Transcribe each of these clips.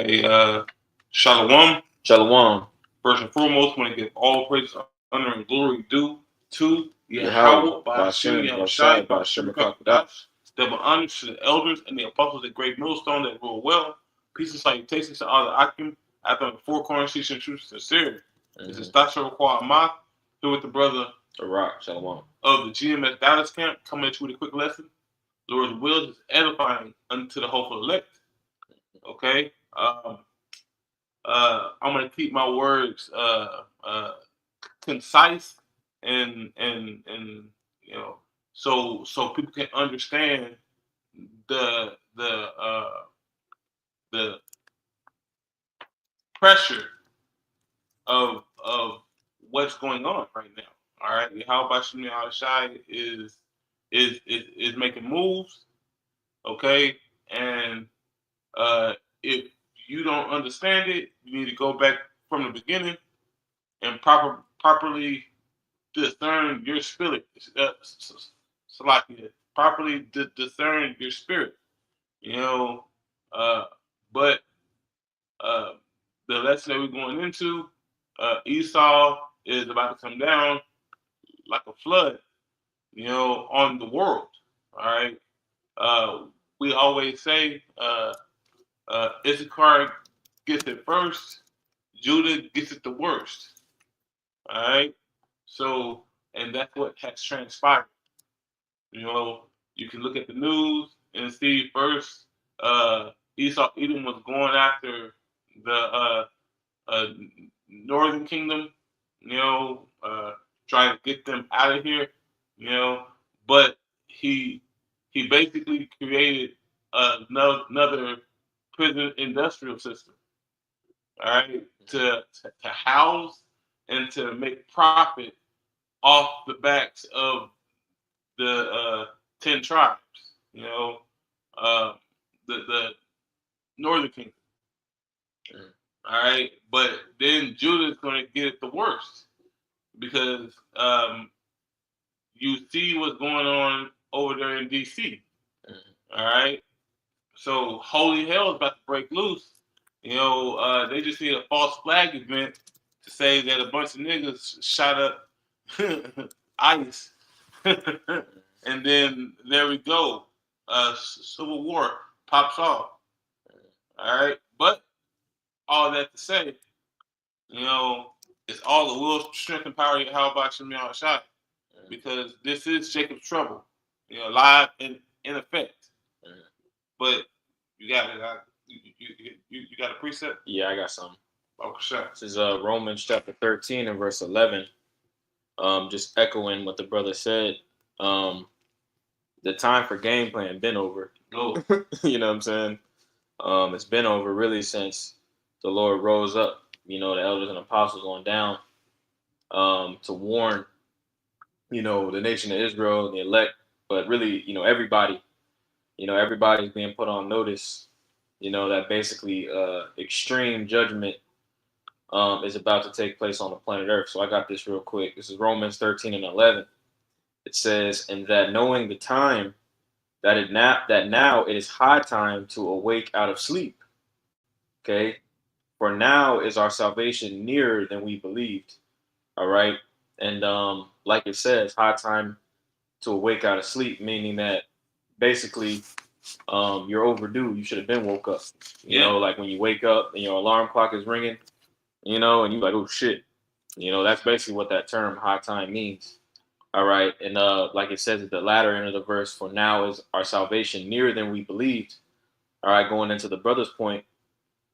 Hey, Shalom. Shalom. First and foremost, want to give all praise, honor, and glory due to Yahweh, Yahweh, by Hashem, Bashem, Yahushai, Yahshai, by Bashem, Hashem, Kakadash. double honors to the elders and the apostles at Great Millstone that rule well. Peace and salutations to all the Akim, after the four corners, and truth sincere. This is Dasha Kwama, here with the brother Rock, Shalom. of the GMS Dallas camp, coming at you with a quick lesson. Lord's will is edifying unto the hopeful elect. Okay? I'm gonna keep my words concise and you know so people can understand the the uh, the pressure of what's going on right now. All right, how about Shimei Al-Shai is making moves, okay, and if you don't understand it, you need to go back from the beginning and properly discern your spirit. Salakia, properly discern your spirit. You know, but uh, the lesson that we're going into, Esau is about to come down like a flood. You know, on the world. All right. We always say Issachar gets it first, Judah gets it the worst. All right. So, and that's what has transpired. You know, you can look at the news and see first Esau Edom was going after the uh, Northern Kingdom, you know, trying to get them out of here, you know, but he basically created another prison industrial system, all right, to house and to make profit off the backs of the 10 tribes, you know, uh, the Northern Kingdom. All right, but then Judah is going to get it the worst because you see what's going on over there in D.C. All right, so holy hell is about to break loose. You know, they just did a false flag event to say that a bunch of niggas shot up ICE, and then there we go. Civil war pops off. All right, but all that to say, you know, it's all the will, strength, and power of How about Shemi Shot, because this is Jacob's trouble, you know, live in effect. But you got it. You got a precept? Yeah, I got some. Oh, sure. This is Romans chapter 13 and verse 11. Just echoing what the brother said. The time for game plan been over. Oh. You know what I'm saying? It's been over really since the Lord rose up, you know, the elders and apostles on down to warn, you know, the nation of Israel and the elect, but really, you know, everybody's being put on notice, you know, that basically extreme judgment is about to take place on the planet Earth. So I got this real quick. This is Romans 13 and 11. It says, and that knowing the time, that now it is high time to awake out of sleep. Okay, for now is our salvation nearer than we believed. All right, and like it says, high time to awake out of sleep, meaning that basically you're overdue. You should have been woke up. You know, like when you wake up and your alarm clock is ringing, you know, and you're like, oh shit. You know, that's basically what that term high time means. All right. And like it says at the latter end of the verse, for now is our salvation nearer than we believed. All right, going into the brother's point,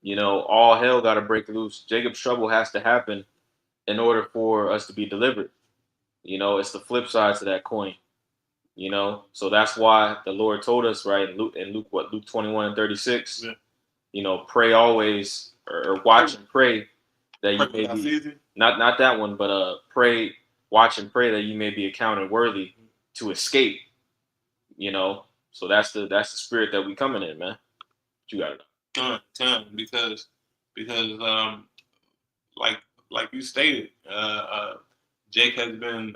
you know, all hell got to break loose. Jacob's trouble has to happen in order for us to be delivered. You know, it's the flip side to that coin. You know, so that's why the Lord told us, right, in Luke, Luke 21 and 36, you know, pray always or watch and pray that you may be, not that one, but pray, watch and pray that you may be accounted worthy to escape, you know. So that's the spirit that we coming in, man. You got it. Because like you stated, Jake has been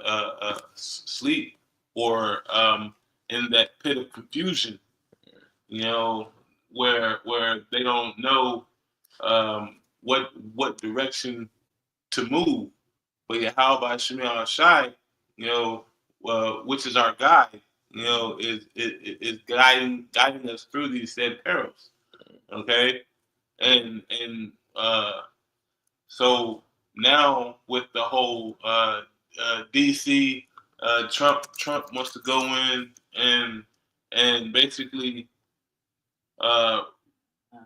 asleep or in that pit of confusion, you know, where they don't know what direction to move. But Yahweh Shemiah Shai, which is our guide, is guiding us through these said perils. Okay, and so now with the whole DC, Trump wants to go in and basically uh,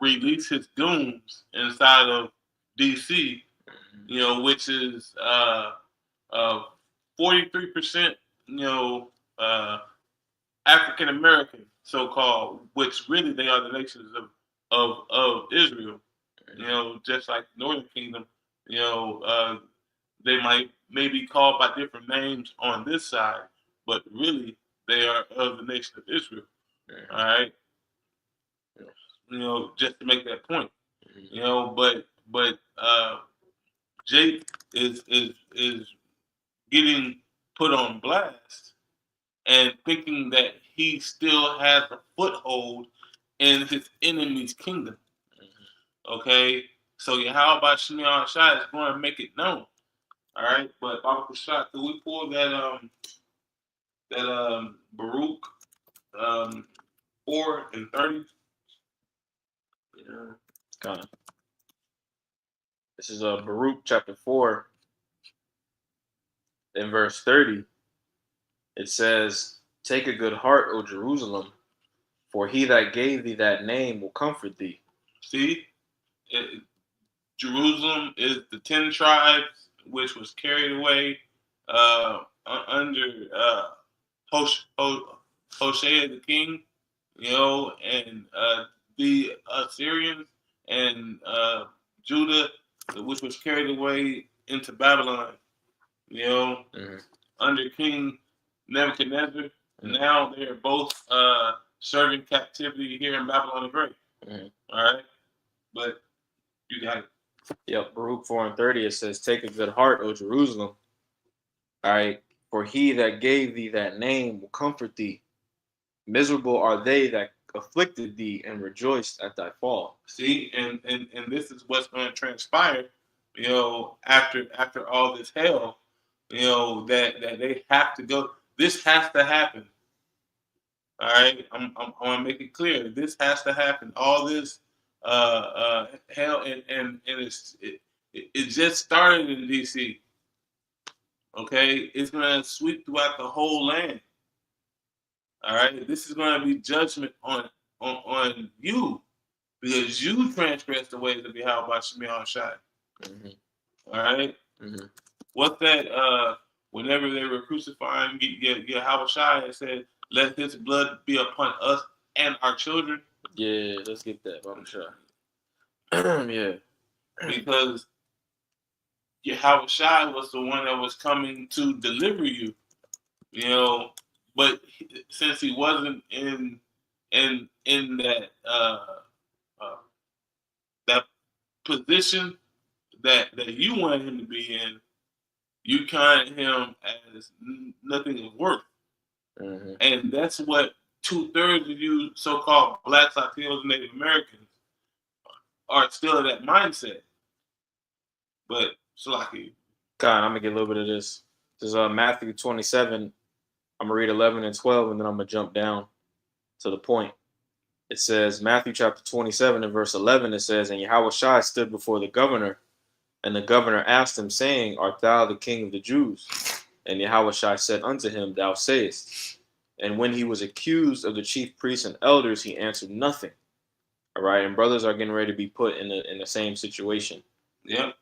release his goons inside of DC, which is 43%, uh, African American, so called, which really they are the nations of Israel. Just like the Northern Kingdom, they may be called by different names on this side, but really they are of the nation of Israel. All right, just to make that point. But Jake is getting put on blast and thinking that he still has a foothold in his enemy's kingdom. Okay, so Yahweh Shemiah Shai is going to make it known. All right, but Baba Shah, could we pull that Baruch 4:30? Yeah, kind of. This is Baruch chapter 4, in verse 30. It says, "Take a good heart, O Jerusalem, for he that gave thee that name will comfort thee." See, Jerusalem is the 10 tribes which was carried away under Hoshea the king, and the Assyrians and Judah, which was carried away into Babylon, under King Nebuchadnezzar. Mm-hmm. Now they are both serving captivity here in Babylon the Great. Mm-hmm. All right, but you got it. Yep, Baruch 4:30, it says, "Take a good heart, O Jerusalem. All right, for he that gave thee that name will comfort thee. Miserable are they that afflicted thee and rejoiced at thy fall." See, and this is what's going to transpire, after all this hell, that they have to go. This has to happen. All right, I'm going to make it clear. This has to happen. All this hell and it just started in DC. Okay, it's going to sweep throughout the whole land. All right, this is going to be judgment on you because you transgressed the ways of Yahweh Shemiah Shai. Mm-hmm. All right. Mm-hmm. What's that? Whenever they were crucifying Yahweh Shai, it said, "Let his blood be upon us and our children." Yeah, let's get that, Baba Shai. Yeah, because Yahweh Shai was the one that was coming to deliver you, But since he wasn't in that that position that you wanted him to be in, you counted him as nothing of worth. Mm-hmm. And that's what 2/3 of you so-called Blacks, Latinos, and Native Americans are still in that mindset. But Salaki. God, I'm gonna get a little bit of this. This is Matthew 27. I'm gonna read 11 and 12, and then I'm gonna jump down to the point. It says, Matthew chapter 27 and verse 11, it says, "And Yahweh Shai stood before the governor, and the governor asked him, saying, Art thou the king of the Jews? And Yahweh Shai said unto him, Thou sayest. And when he was accused of the chief priests and elders, he answered nothing." All right, and brothers are getting ready to be put in the same situation. Yep.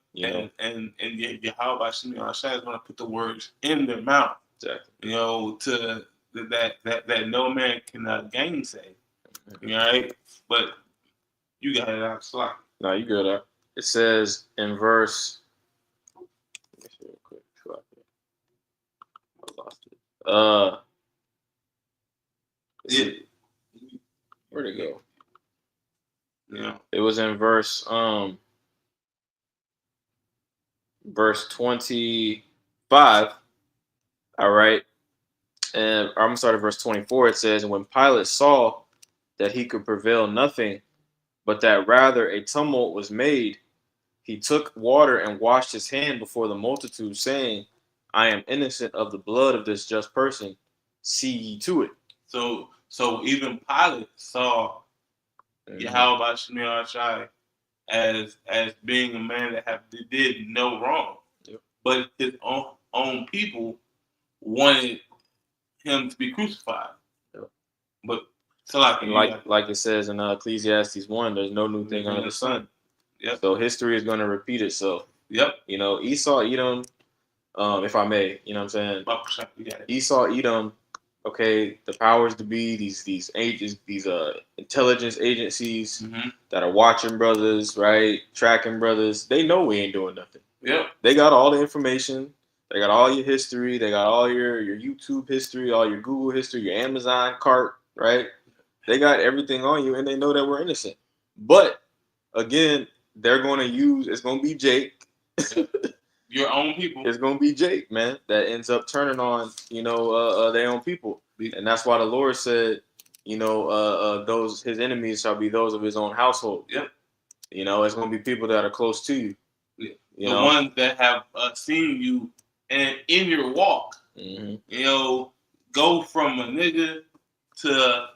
And Yahweh Shemiah Shai is going to put the words in their mouth. Exactly. To that no man can gainsay. Mm-hmm. All right, but you got it out slack. No, you good. It says in verse. Let me see real quick. I lost it. Where'd it go? Yeah. It was in verse 25. All right. And I'm sorry, verse 24, it says, "And when Pilate saw that he could prevail nothing, but that rather a tumult was made. He took water and washed his hand before the multitude, saying, I am innocent of the blood of this just person. See ye to it. So even Pilate saw Yahweh Shemir Shai as being a man that did no wrong. Yep. But his own people wanted him to be crucified. Yep. But so like it says in Ecclesiastes 1, there's no new thing under the sun. Yep. So history is going to repeat itself. Yep. You know, Esau, Edom, if I may, you know what I'm saying? Esau, Edom, okay, the powers to be, these agents, these intelligence agencies that are watching brothers, right? Tracking brothers, they know we ain't doing nothing. Yep. They got all the information. They got all your history. They got all your YouTube history, all your Google history, your Amazon cart, right? They got everything on you, and they know that we're innocent. But again, they're going to use, it's going to be Jake. Your own people. It's going to be Jake, man, that ends up turning on, their own people. And that's why the Lord said, those his enemies shall be those of his own household. Yep. It's going to be people that are close to you. The ones that have seen you and in your walk, go from a nigga to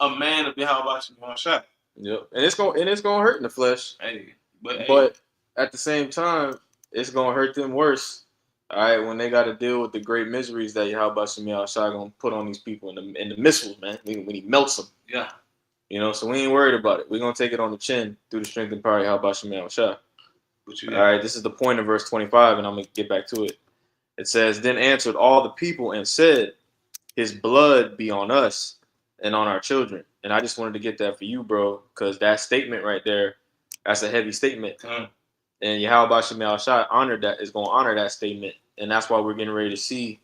a man of Yahweh Shai. Yep, and it's gonna hurt in the flesh. Hey, but at the same time, it's gonna hurt them worse. All right, when they got to deal with the great miseries that Yahweh Shai gonna put on these people in the missiles, man. When he melts them. Yeah. So we ain't worried about it. We're gonna take it on the chin through the strength and power of Yahweh Shai. All right, this is the point of verse 25, and I'm gonna get back to it. It says, "Then answered all the people and said, His blood be on us and on our children." And I just wanted to get that for you, bro, because that statement right there, that's a heavy statement. And Yahweh Shai honored that, is going to honor that statement. And that's why we're getting ready to see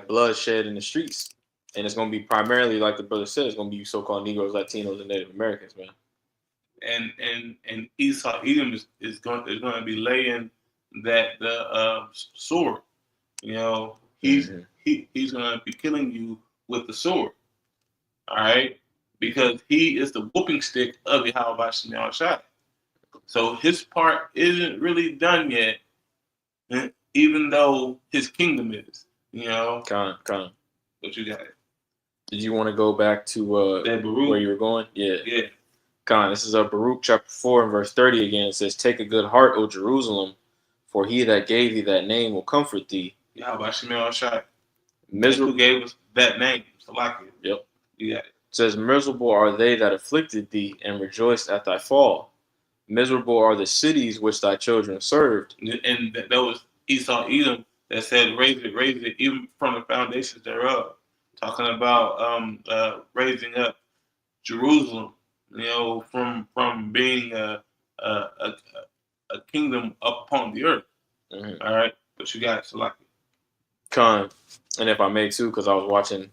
bloodshed in the streets. And it's going to be primarily, like the brother said, it's going to be so-called Negroes, Latinos, and Native Americans, man. And Esau, Edom is going to be laying the sword. He's going to be killing you with the sword. All right, because he is the whooping stick of Yahweh Shai. So his part isn't really done yet, even though his kingdom is. Con. What you got? Did you want to go back to where you were going? Yeah. Yeah. Con, this is Baruch chapter 4 and verse 30 again. It says, "Take a good heart, O Jerusalem, for he that gave thee that name will comfort thee." Yahweh Shai. Miserable. Who gave us that name? Salakia. Yep. You got it. It says, "Miserable are they that afflicted thee and rejoiced at thy fall. Miserable are the cities which thy children served." And that was Esau, Edom, that said, raise it, even from the foundations thereof. Talking about raising up Jerusalem, from being a kingdom upon the earth. All right, but you got it, Salaki. Con, and if I may too, because I was watching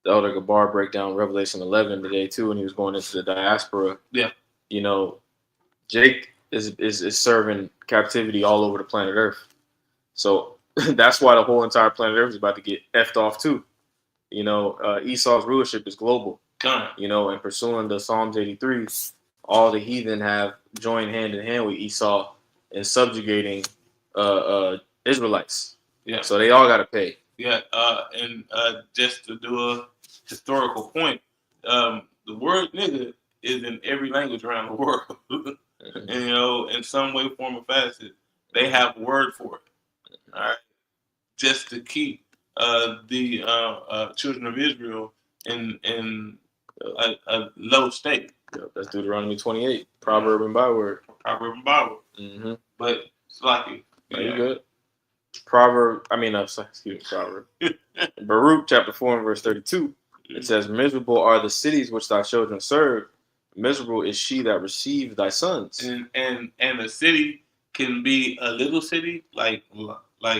the Elder Gabar break down Revelation 11 today too, and he was going into the diaspora. Yeah. Jake is serving captivity all over the planet Earth. So that's why the whole entire planet Earth is about to get effed off too. Esau's rulership is global. And pursuing the Psalms 83, all the heathen have joined hand in hand with Esau in subjugating Israelites. Yeah. So they all got to pay. Yeah. And just to do a historical point, the word nigga is in every language around the world. And, in some way, form, or facet, they have a word for it. All right. Just to keep the children of Israel in a low state. Yep, that's Deuteronomy 28, proverb and byword. Proverb and byword. Mm-hmm. But it's like you good. Proverb. Baruch chapter 4 and verse 32. It says, "Miserable are the cities which thy children serve. Miserable is she that received thy sons." And a city can be a little city like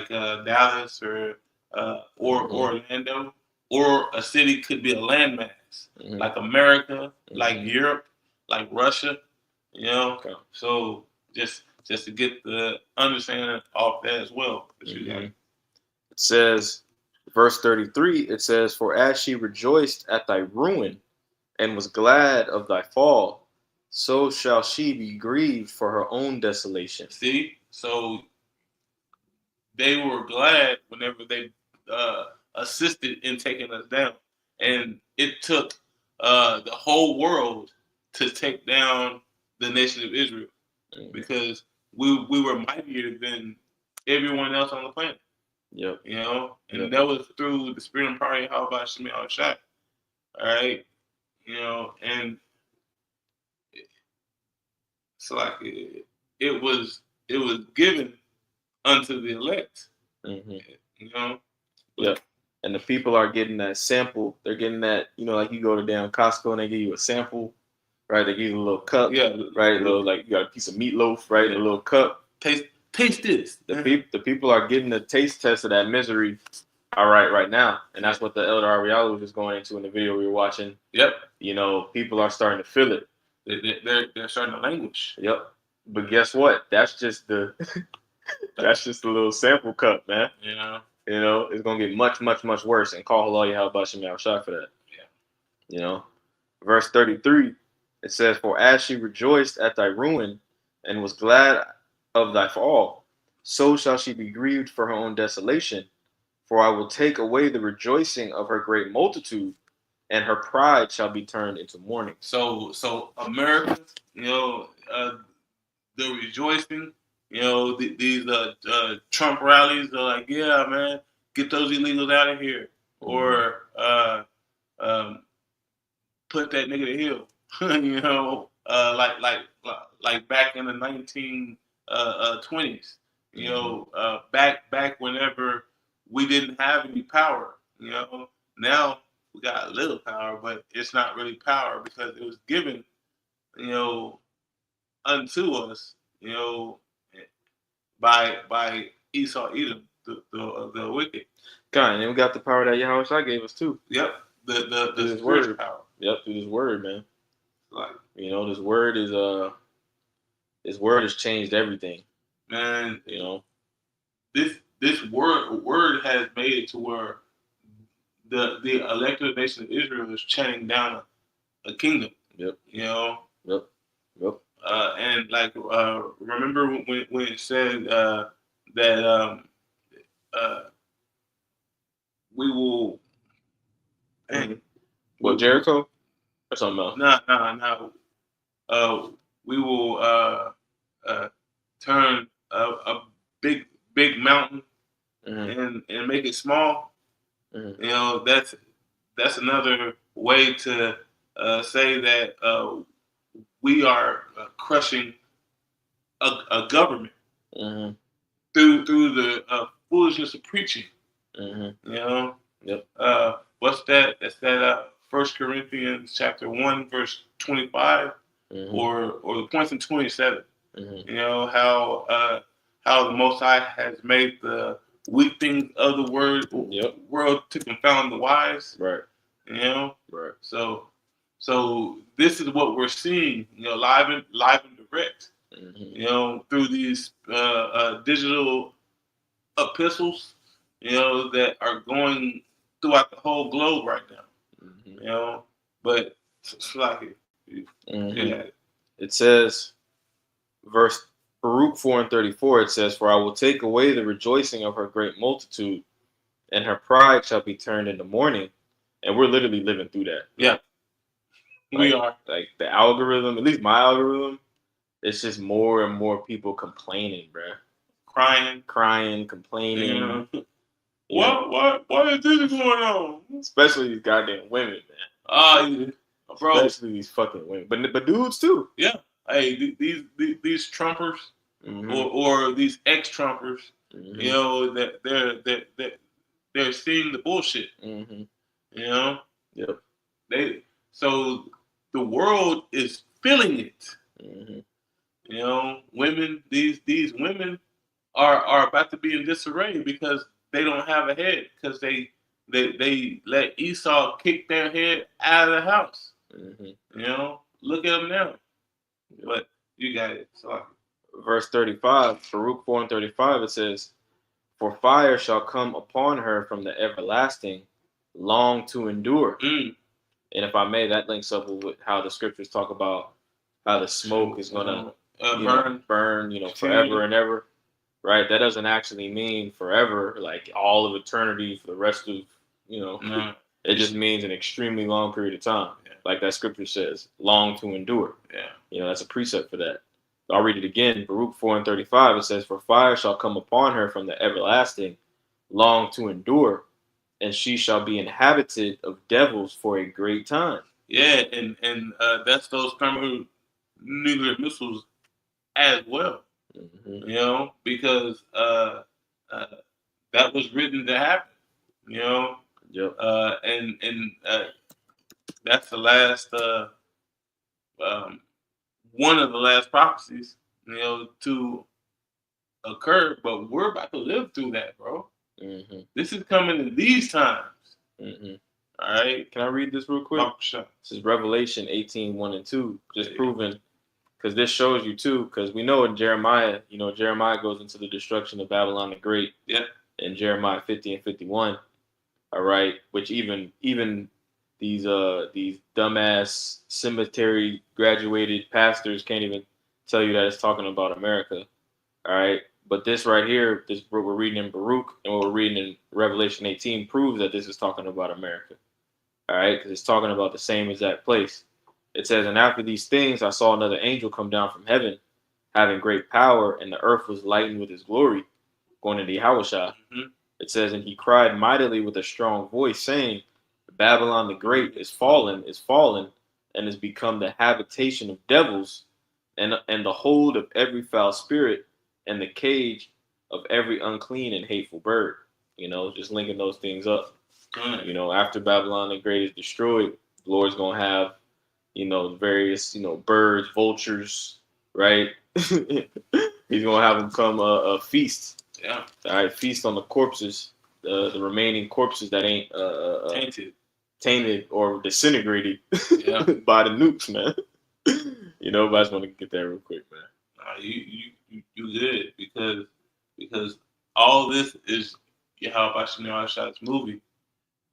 Dallas or Orlando, or a city could be a landmass like America, like Europe, like Russia. Okay. So just to get the understanding off that as well. It says, verse 33. It says, "For as she rejoiced at thy ruin, and was glad of thy fall, so shall she be grieved for her own desolation. See, so they were glad whenever they assisted in taking us down, and it took the whole world to take down the nation of Israel because we were mightier than everyone else on the planet. Yep. You know, and Yep. that was through the spirit and power of Yahweh Shemi Al-Shai. All right, you know, and it's like it was given unto the elect. Mm-hmm. You know. Yep. And the people are getting that sample. They're getting that, like you go to down Costco and they give you a sample, right? They give you a little cup, Yeah, right? A little, like you got a piece of meatloaf, right? Yeah. A little cup. Taste this. The people are getting the taste test of that misery. All right now, and that's what the Elder Ariella was just going into in the video we were watching. Yep. People are starting to feel it. They're starting to languish. Yep. But guess what? That's just the that's just a little sample cup, man. It's gonna get much, much, much worse. And call Allah Yahweh Shemi Al-Shai for that. Yeah. Verse 33, it says, "For as she rejoiced at thy ruin, and was glad of thy fall, so shall she be grieved for her own desolation. For I will take away the rejoicing of her great multitude, and her pride shall be turned into mourning." So America, the rejoicing, these Trump rallies are like, yeah, man, get those illegals out of here, or put that nigga to hell. Like back in the 1920s, back whenever we didn't have any power. Now we got a little power, but it's not really power because it was given, unto us, by Esau Edom, the wicked. God, and then we got the power that Yahweh Shai gave us too. Yep, the His spiritual word. power. Yep, through His word, man. Like, this word has changed everything. Man, this word has made it to where the elected nation of Israel is chanting down a kingdom. Yep. Yep. And like remember when it said that we will. What, Jericho or something else? No. We will turn a big mountain and make it small. That's another way to say that we are crushing a government through the foolishness of preaching. Yep. What's that? That's that 1 Corinthians chapter 1 verse 25 or the points in 27. How the Most High has made the weak things of the world to confound the wise. Right. Right. So this is what we're seeing, live and direct. Through these digital epistles, that are going throughout the whole globe right now. But it's like it says, verse Baruch 4:34, it says, "For I will take away the rejoicing of her great multitude, and her pride shall be turned into mourning." And we're literally living through that. Yeah. We are. Like the algorithm, at least my algorithm, it's just more and more people complaining, bruh. Crying, complaining. What is this going on? Especially these goddamn women, man. Bro. Especially these fucking women. But dudes too. Yeah. Hey, these Trumpers or these ex-Trumpers, that they're seeing the bullshit. Yep. So the world is feeling it. Women, these women are about to be in disarray because they don't have a head because they let Esau kick their head out of the house. Look at them now. But you got it. So, verse 35, Baruch 4:35, it says, "For fire shall come upon her from the everlasting, long to endure." And if I may, that links up with how the scriptures talk about how the smoke is gonna burn. burn, forever and ever. Right? That doesn't actually mean forever, like all of eternity for the rest of, No. it just means an extremely long period of time. Yeah. Like that scripture says, long to endure. Yeah. That's a precept for that. I'll read it again. Baruch 4:35, it says, "For fire shall come upon her from the everlasting, long to endure, and she shall be inhabited of devils for a great time." Yeah, and that's those thermonuclear missiles as well. Mm-hmm. Because that was written to happen. Yep. And that's the last one of the last prophecies, to occur. But we're about to live through that, bro. Mm-hmm. This is coming in these times. Mm-hmm. All right. Can I read this real quick? Sure. This is Revelation 18:1-2, just proving, because this shows you too, because we know in Jeremiah, Jeremiah goes into the destruction of Babylon the Great. Yeah. In Jeremiah 50 and 51. All right, which even these dumbass cemetery graduated pastors can't even tell you that it's talking about America. All right, but this right here, this we're reading in Baruch and what we're reading in Revelation 18 proves that this is talking about America. All right, because it's talking about the same exact place. It says, "And after these things, I saw another angel come down from heaven, having great power, and the earth was lightened with his glory." Going into Yahushua. Mm-hmm. It says, "And he cried mightily with a strong voice, saying, Babylon the Great is fallen, and has become the habitation of devils, and the hold of every foul spirit, and the cage of every unclean and hateful bird." Just linking those things up. After Babylon the Great is destroyed, the Lord's gonna have, various, birds, vultures, right? He's gonna have them come a feast. Yeah. All right, feast on the corpses, the remaining corpses that ain't tainted or disintegrated by the nukes, man. But I just want to get that real quick, man. You good because all this is Yahweh Shah's movie,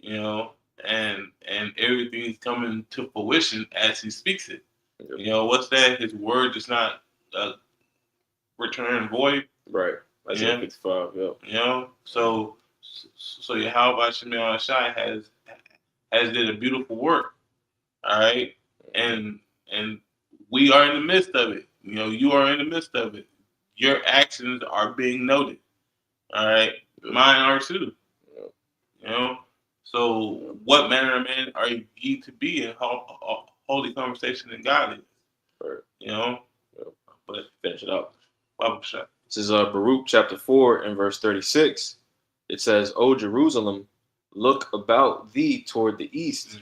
and everything's coming to fruition as he speaks it. Yep. What's that? His word does not return void. Right. That's 55. Yep. So Yahweh Shah has did a beautiful work. All right, and we are in the midst of it. You are in the midst of it. Your actions are being noted. All right, mine are too. So what manner of man are ye to be in holy conversation and godliness? Right. But finish it up. This is Baruch chapter 4 and verse 36. It says, "O Jerusalem, look about thee toward the east,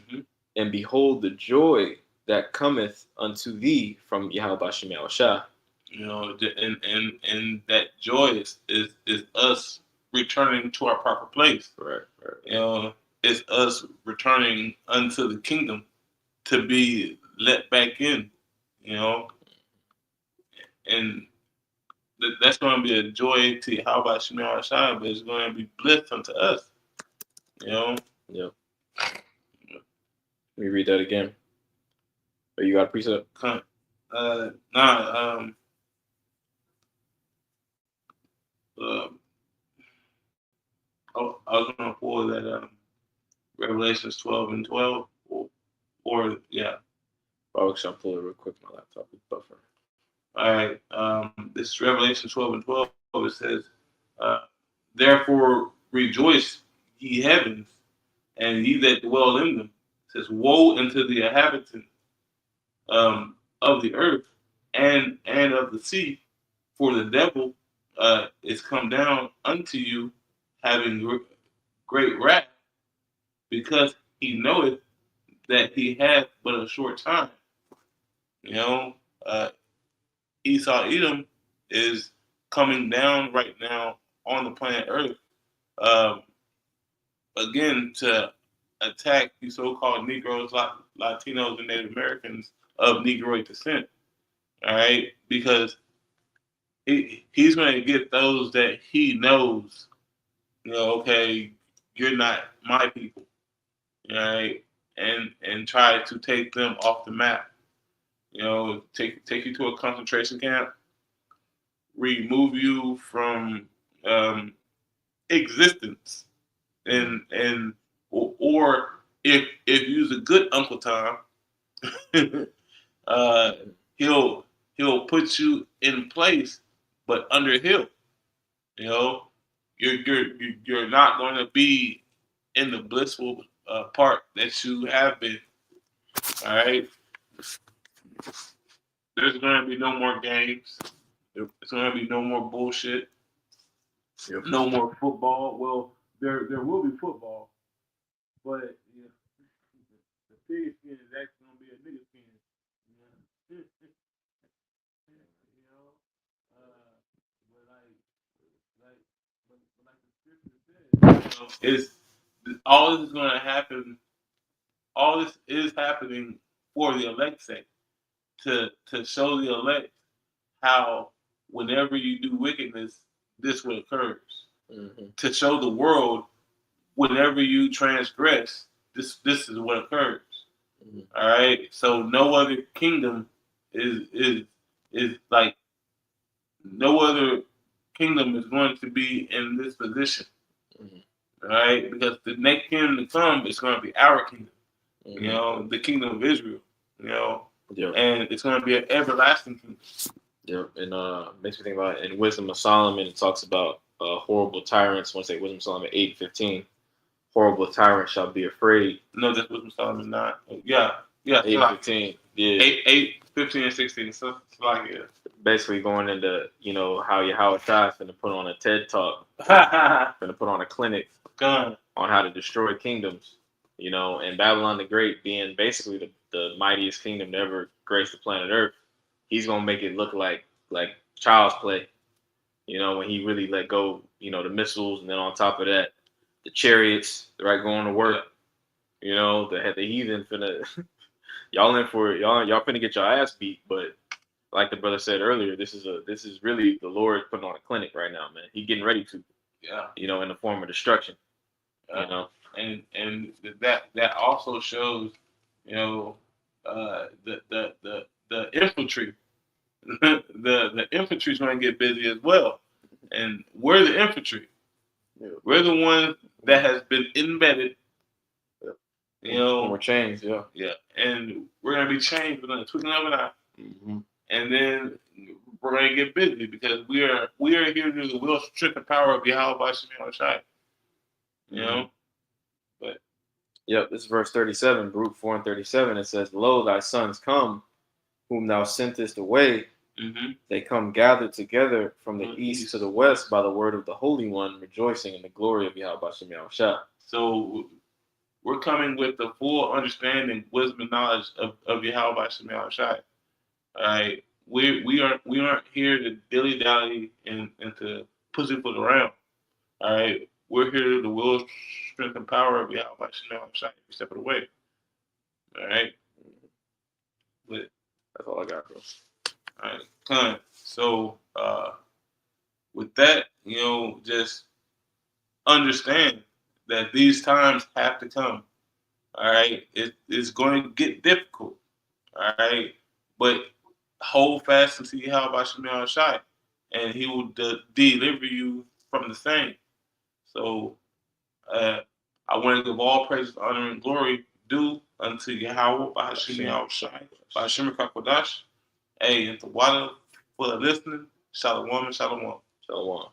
and behold the joy that cometh unto thee from Yahweh Shem Yahushua." And that joy is us returning to our proper place. Right. It's us returning unto the kingdom to be let back in. And that's going to be a joy to Yahweh Shem Yahushua, but it's going to be bliss unto us. Yep. Let me read that again. Or you got a precept? I was going to pull that Revelations 12:12, or yeah. I'll pull it real quick. My laptop is buffering. All right. This is Revelation 12:12. It says, "Therefore rejoice, ye heavens, and ye that dwell in them." It says, "Woe unto the inhabitants of the earth and of the sea, for the devil is come down unto you, having great wrath, because he knoweth that he hath but a short time." Esau Edom is coming down right now on the planet Earth, again to attack the so-called Negroes, Latinos, and Native Americans of Negroid descent. All right, because he's going to get those that he knows, okay, you're not my people, all right, and try to take them off the map. take you to a concentration camp, remove you from existence, and or if you's a good Uncle Tom, uh, he'll put you in place, but under Hill. You know, you're not going to be in the blissful part that you have been. All right, there's going to be no more games. There's going to be no more bullshit. Yep. No more football. Well, there will be football, but the pig skin is actually going to be a nigga skin. You know, you know but like the scripture says, is all this is going to happen. All this is happening for the elect's sake, to show the elect how whenever you do wickedness, this what occurs. Mm-hmm. To show the world whenever you transgress, this is what occurs. Mm-hmm. All right. So no other kingdom is like no other kingdom is going to be in this position. Mm-hmm. All right, because the next kingdom to come is going to be our kingdom. Mm-hmm. You know, the kingdom of Israel. You know, yep. And it's going to be an everlasting kingdom. Yep, and makes me think about it. In Wisdom of Solomon, it talks about horrible tyrants. I want to say Wisdom of Solomon 8:15. Horrible tyrants shall be afraid. No, that's Wisdom of Solomon 9. Yeah. 8:15. Yeah. 8:15 and 16. So it's like basically going into how Yahweh Shai finna put on a TED talk, finna put on a clinic on how to destroy kingdoms. And Babylon the Great being basically the mightiest kingdom to ever grace the planet Earth. He's gonna make it look like child's play, when he really let go, the missiles, and then on top of that, the chariots, right, going to work. The heathen finna y'all in for it. Y'all finna get your ass beat. But like the brother said earlier, this is really the Lord putting on a clinic right now, man. He getting ready to, in the form of destruction, and that also shows, the infantry. the infantry's going to get busy as well, and we're the infantry. We're the ones that has been embedded. We're changed, and we're going to be changed within a twinkling of an eye, and then we're going to get busy because we are here to do the will, strength, and power of Yahweh by Shemel Shai. But this is verse 37, Baruch 4 and 37. It says, "Lo, thy sons come, whom thou sentest away. They come gathered together from the east to the west by the word of the Holy One, rejoicing in the glory of Yahweh Shem Yahushua." So we're coming with the full understanding, wisdom, and knowledge of Yahweh Shem Yahushua. All right, we aren't here to dilly dally and to pussyfoot around. All right, we're here to will, strength, and power of Yahweh Shem Yahushua every step of the way. All right, but that's all I got, bro. All right, so with that, just understand that these times have to come. All right, it's going to get difficult. All right, but hold fast and see how about Shemel Shai, and he will deliver you from the same. So I want to give all praise, honor, and glory due unto Yahweh by Shemel Shai, by Shemer Kakodash. Hey, and to water for listening, shalom and shalom. Shalom.